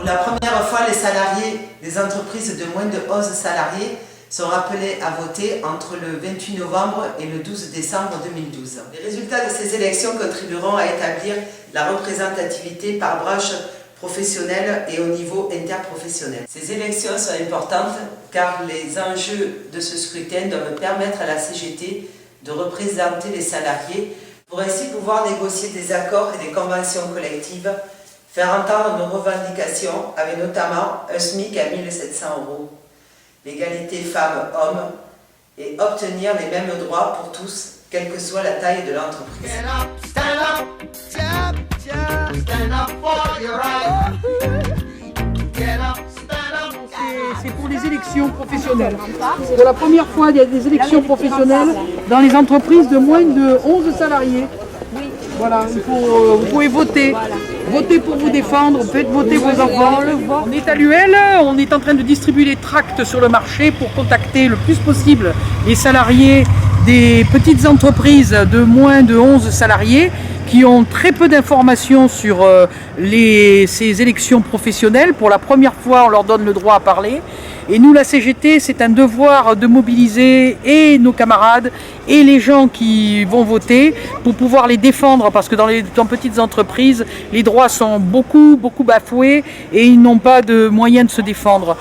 Pour la première fois, les salariés des entreprises de moins de 11 salariés sont appelés à voter entre le 28 novembre et le 12 décembre 2012. Les résultats de ces élections contribueront à établir la représentativité par branche professionnelle et au niveau interprofessionnel. Ces élections sont importantes car les enjeux de ce scrutin doivent permettre à la CGT de représenter les salariés pour ainsi pouvoir négocier des accords et des conventions collectives, faire entendre nos revendications avec notamment un SMIC à 1 700 €, l'égalité femmes-hommes et obtenir les mêmes droits pour tous, quelle que soit la taille de l'entreprise. C'est pour les élections professionnelles. Pour la première fois, il y a des élections professionnelles dans les entreprises de moins de 11 salariés. Voilà, vous pouvez voter. Votez pour vous défendre, faites voter vos enfants. On est à l'UL, on est en train de distribuer les tracts sur le marché pour contacter le plus possible les salariés des petites entreprises de moins de 11 salariés qui ont très peu d'informations sur ces élections professionnelles. Pour la première fois, on leur donne le droit à parler. Et nous, la CGT, c'est un devoir de mobiliser et nos camarades et les gens qui vont voter pour pouvoir les défendre, parce que dans petites entreprises, les droits sont beaucoup bafoués et ils n'ont pas de moyens de se défendre.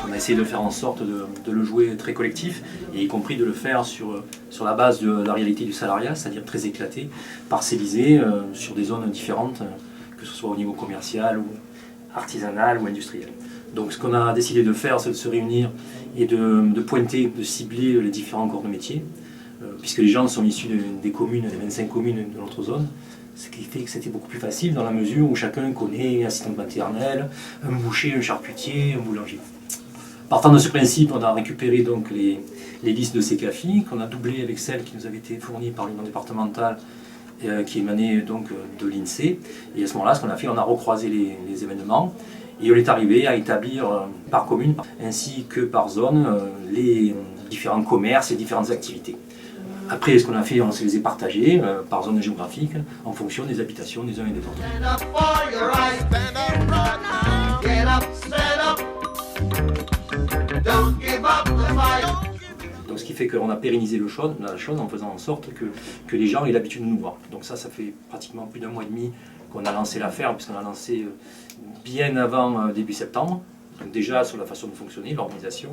On a essayé de faire en sorte de le jouer très collectif, et y compris de le faire sur la base de la réalité du salariat, c'est-à-dire très éclaté, parcellisé sur des zones différentes, que ce soit au niveau commercial ou artisanal ou industriel. Donc ce qu'on a décidé de faire, c'est de se réunir et de pointer, de cibler les différents corps de métier, puisque les gens sont issus des communes, des 25 communes de notre zone, ce qui fait que c'était beaucoup plus facile dans la mesure où chacun connaît un assistant maternel, un boucher, un charcutier, un boulanger. Partant de ce principe, on a récupéré donc les listes de ces CAFI, qu'on a doublées avec celles qui nous avaient été fournies par l'union départementale, qui émanait donc de l'INSEE. Et à ce moment-là, ce qu'on a fait, on a recroisé les événements, et on est arrivé à établir par commune, ainsi que par zone, les différents commerces et différentes activités. Après, ce qu'on a fait, on se les a partagés par zone géographique, en fonction des habitations des uns et des autres. Donc ce qui fait qu'on a pérennisé la chose en faisant en sorte que les gens aient l'habitude de nous voir. Donc ça fait pratiquement plus d'1 mois et demi qu'on a lancé l'affaire, puisqu'on a lancé bien avant début septembre. Donc déjà sur la façon de fonctionner, l'organisation,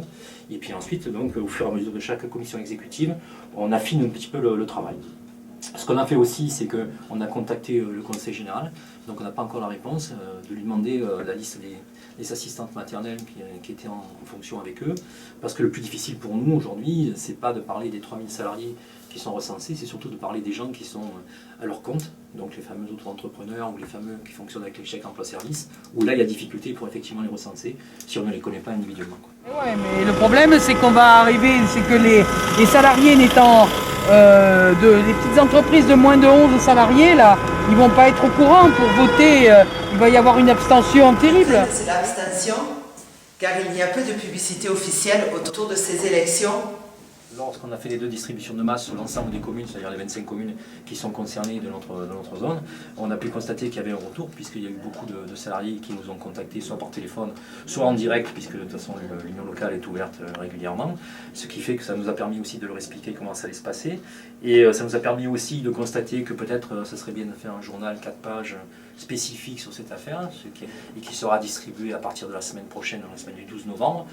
et puis ensuite, donc, au fur et à mesure de chaque commission exécutive, on affine un petit peu le travail. Ce qu'on a fait aussi, c'est qu'on a contacté le conseil général, donc on n'a pas encore la réponse, de lui demander la liste des assistantes maternelles qui étaient en fonction avec eux, parce que le plus difficile pour nous aujourd'hui, c'est pas de parler des 3000 salariés qui sont recensés, c'est surtout de parler des gens qui sont à leur compte, donc les fameux auto-entrepreneurs ou les fameux qui fonctionnent avec les chèques emploi-service, où là il y a difficulté pour effectivement les recenser si on ne les connaît pas individuellement. Ouais, mais le problème c'est qu'on va arriver, c'est que les salariés n'étant des petites entreprises de moins de 11 salariés, là, ils vont pas être au courant pour voter, il va y avoir une abstention terrible. C'est l'abstention, car il y a peu de publicité officielle autour de ces élections. Lorsqu'on a fait les 2 distributions de masse sur l'ensemble des communes, c'est-à-dire les 25 communes qui sont concernées de notre zone, on a pu constater qu'il y avait un retour, puisqu'il y a eu beaucoup de salariés qui nous ont contactés, soit par téléphone, soit en direct, puisque de toute façon l'union locale est ouverte régulièrement, ce qui fait que ça nous a permis aussi de leur expliquer comment ça allait se passer, et ça nous a permis aussi de constater que peut-être ce serait bien de faire un journal 4 pages spécifique sur cette affaire, et qui sera distribué à partir de la semaine prochaine, la semaine du 12 novembre,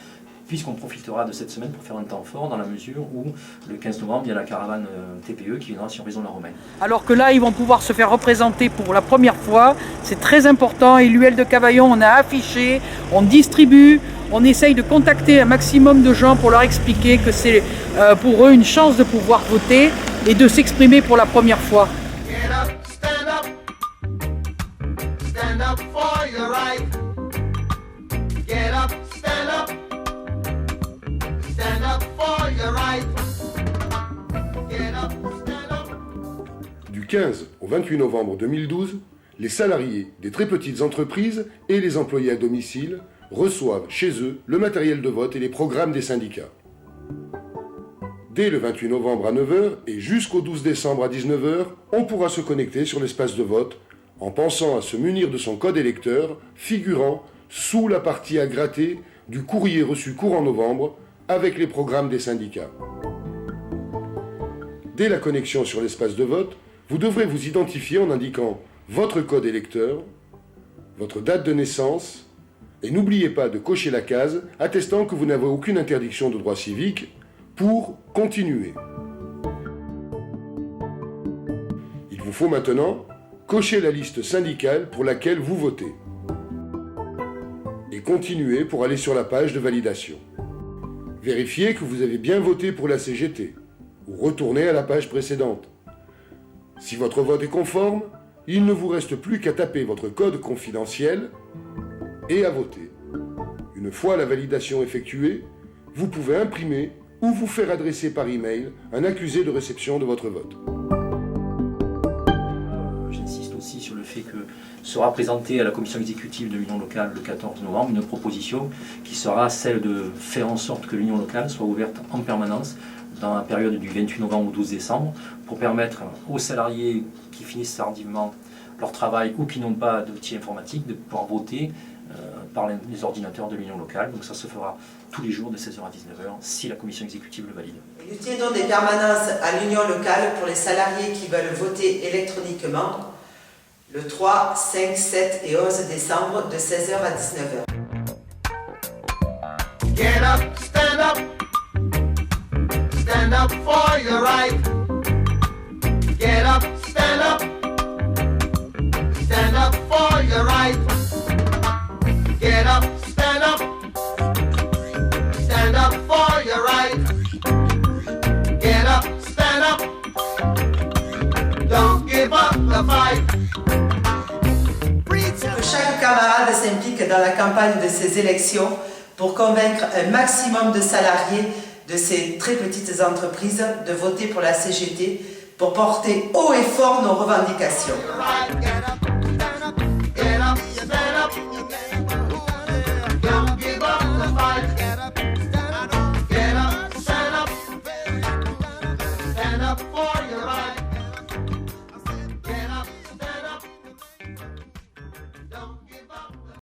puisqu'on profitera de cette semaine pour faire un temps fort, dans la mesure où le 15 novembre, il y a la caravane TPE qui viendra sur Vaison-la-Romaine. Alors que là, ils vont pouvoir se faire représenter pour la première fois, c'est très important, et l'UL de Cavaillon, on a affiché, on distribue, on essaye de contacter un maximum de gens pour leur expliquer que c'est pour eux une chance de pouvoir voter et de s'exprimer pour la première fois. Du 15 au 28 novembre 2012, les salariés des très petites entreprises et les employés à domicile reçoivent chez eux le matériel de vote et les programmes des syndicats. Dès le 28 novembre à 9h et jusqu'au 12 décembre à 19h, on pourra se connecter sur l'espace de vote en pensant à se munir de son code électeur figurant sous la partie à gratter du courrier reçu courant novembre avec les programmes des syndicats. Dès la connexion sur l'espace de vote, vous devrez vous identifier en indiquant votre code électeur, votre date de naissance, et n'oubliez pas de cocher la case attestant que vous n'avez aucune interdiction de droit civique pour continuer. Il vous faut maintenant cocher la liste syndicale pour laquelle vous votez et continuer pour aller sur la page de validation. Vérifiez que vous avez bien voté pour la CGT ou retournez à la page précédente. Si votre vote est conforme, il ne vous reste plus qu'à taper votre code confidentiel et à voter. Une fois la validation effectuée, vous pouvez imprimer ou vous faire adresser par email un accusé de réception de votre vote. J'insiste aussi sur le fait que sera présentée à la commission exécutive de l'Union locale le 14 novembre une proposition qui sera celle de faire en sorte que l'Union locale soit ouverte en permanence dans la période du 28 novembre au 12 décembre pour permettre aux salariés qui finissent tardivement leur travail ou qui n'ont pas d'outils informatiques de pouvoir voter par les ordinateurs de l'Union locale. Donc ça se fera tous les jours de 16h à 19h si la commission exécutive le valide. Nous tiendrons des permanences à l'Union locale pour les salariés qui veulent voter électroniquement le 3, 5, 7 et 11 décembre de 16h à 19h. Get up, stand up. Stand up for your right. Get up, stand up. Stand up for your right. Get up, stand up. Stand up for your right. Get up, stand up. Don't give up the fight. Que chaque camarade s'implique dans la campagne de ces élections pour convaincre un maximum de salariés de ces très petites entreprises de voter pour la CGT pour porter haut et fort nos revendications.